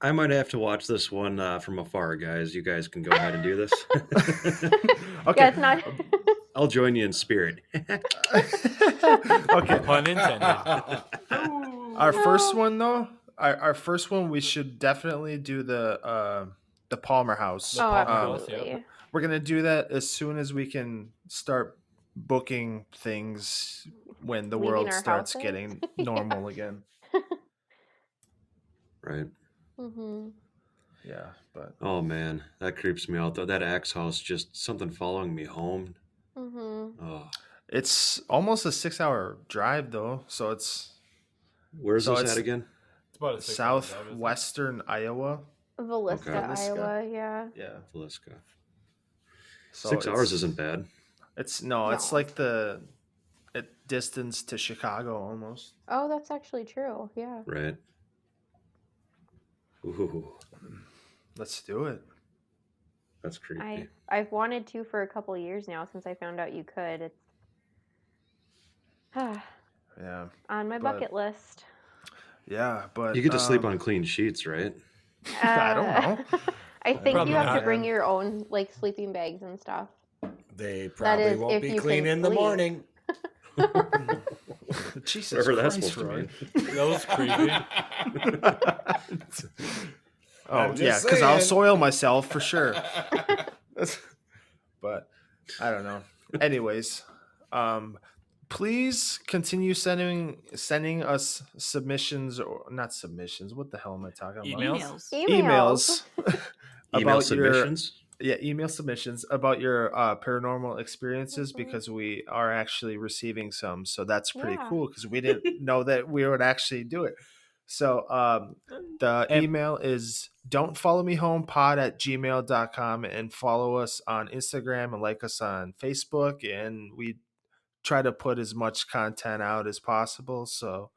I might have to watch this one from afar, guys. You guys can go ahead and do this. Okay. Yeah, it's not. I'll join you in spirit. Okay. Pun intended. Our first one though, our first one, we should definitely do the Palmer House. Oh, Palmer House, absolutely. yeah. We're gonna do that as soon as we can start booking things when the Leaving world our starts houses? getting normal again. Right. Mm-hmm. Yeah, but Oh man, that creeps me out though. That axe house, just something following me home. Mm-hmm. Oh, it's almost a 6-hour drive though, so it's where's So this it's- at again? It's about a 6-hour drive, isn't it? southwestern Iowa. Villisca, Villisca. Iowa, yeah. Yeah, Valiska. so 6 hours it's- isn't bad. It's No. like the distance to Chicago almost. Oh, that's actually true. Yeah. Right. Ooh, Let's do it. that's creepy. I've wanted to for a couple years now since I found out you could. It's Yeah, on my But- bucket list. yeah, but You get to sleep on clean sheets, right? I don't know. I think Probably you have not. to bring your own like sleeping bags and stuff. They probably is won't if be you clean can in the sleep. morning. Jesus Whatever that's Christ, supposed Roy. to mean. That was creepy. Oh I'm yeah, just because I'll saying. soil myself for sure. But I don't know. Anyways, please continue sending us submissions, or not submissions. What the hell am I talking about? Emails? Emails Email about submissions. email submissions about your paranormal experiences, Mhm. because we are actually receiving some, so that's pretty Yeah. cool because we didn't know that we would actually do it. So the And- email is don'tfollowmehomepod@gmail.com, and follow us on Instagram and like us on Facebook, and we try to put as much content out as possible. So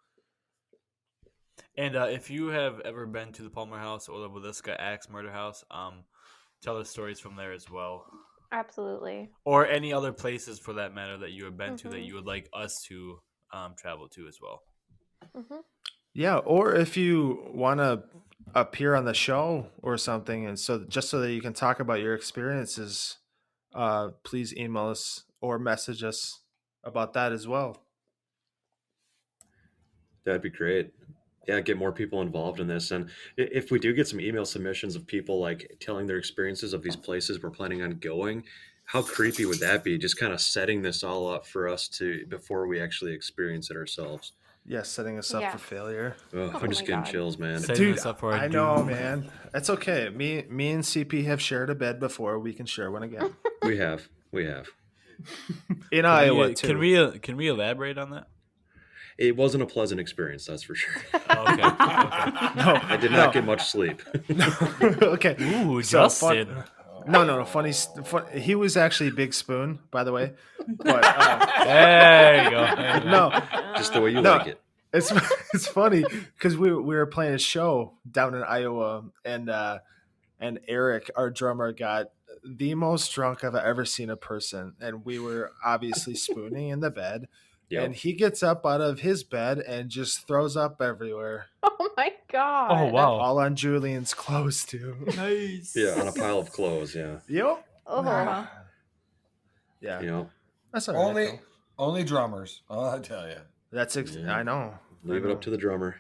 And if you have ever been to the Palmer House or the Valiska Axe Murder House, tell us stories from there as well. Absolutely. Or any other places for that matter that you have been to that Mhm. you would like us to travel to as well. Hmm. yeah, or if you want to appear on the show or something, and so just so that you can talk about your experiences, please email us or message us about that as well. That'd be great. Yeah, get more people involved in this. And if we do get some email submissions of people like telling their experiences of these places we're planning on going, how creepy would that be? Just kind of setting this all up for us to before we actually experience it ourselves. Yeah, setting us up Yeah. for failure. Oh, Oh I'm just my getting God. chills, man. Setting Dude, us up for a I know, doom. man. That's okay. Me and CP have shared a bed before. We can share one again We have. in Iowa too. Can we elaborate on that? It wasn't a pleasant experience, that's for sure. Okay. No, I did not get much sleep. Okay. Ooh, So, Justin. No. Funny. He was actually Big Spoon, by the way. But There you go. There you go. no, Just the way you No. like it. it's funny because we were playing a show down in Iowa, and Eric, our drummer, got the most drunk I've ever seen a person, and we were obviously spooning in the bed, Yep. and he gets up out of his bed and just throws up everywhere, Oh my God. Oh wow. all on Julian's clothes too. Nice. Yeah, on a pile of clothes, yeah. Yep. Oh. Yeah, You know, that's all right. though. Only drummers. I tell you. That's Yeah. I know. leave it up to the drummer.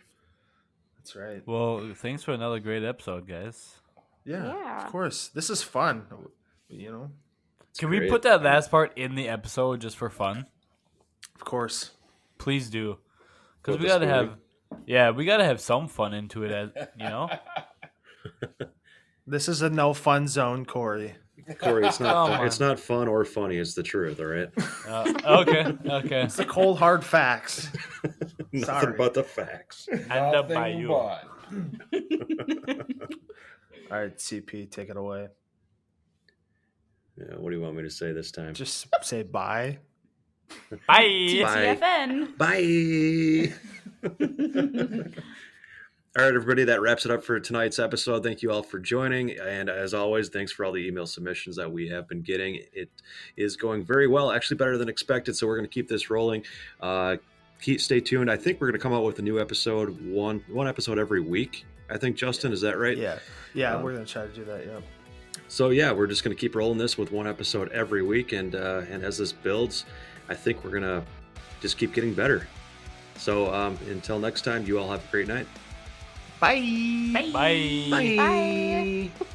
That's right. Well, thanks for another great episode, guys. Yeah, Yeah. of course. This is fun. Can we great. put that last part in the episode just for fun? Of course. Please do. Because What, we the gotta story? we gotta have some fun into it, as you know. This is a no fun zone, Corey. Corey, it's not Come it's not fun or funny, it's the truth, all right? Okay. It's the cold hard facts. Nothing Sorry. but the facts. End up by Nothing you. but. All right, CP, take it away. Yeah, what do you want me to say this time? Just say bye. Bye. TTFN. Bye. All right, everybody, that wraps it up for tonight's episode. Thank you all for joining. And as always, thanks for all the email submissions that we have been getting. It is going very well, actually better than expected. So we're going to keep this rolling. Stay tuned. I think we're going to come out with a new episode, one episode every week. I think, Justin, is that right? Yeah, we're going to try to do that, yeah. So yeah, we're just going to keep rolling this with one episode every week. And as this builds, I think we're going to just keep getting better. So until next time, you all have a great night. Bye. Bye. Bye. Bye.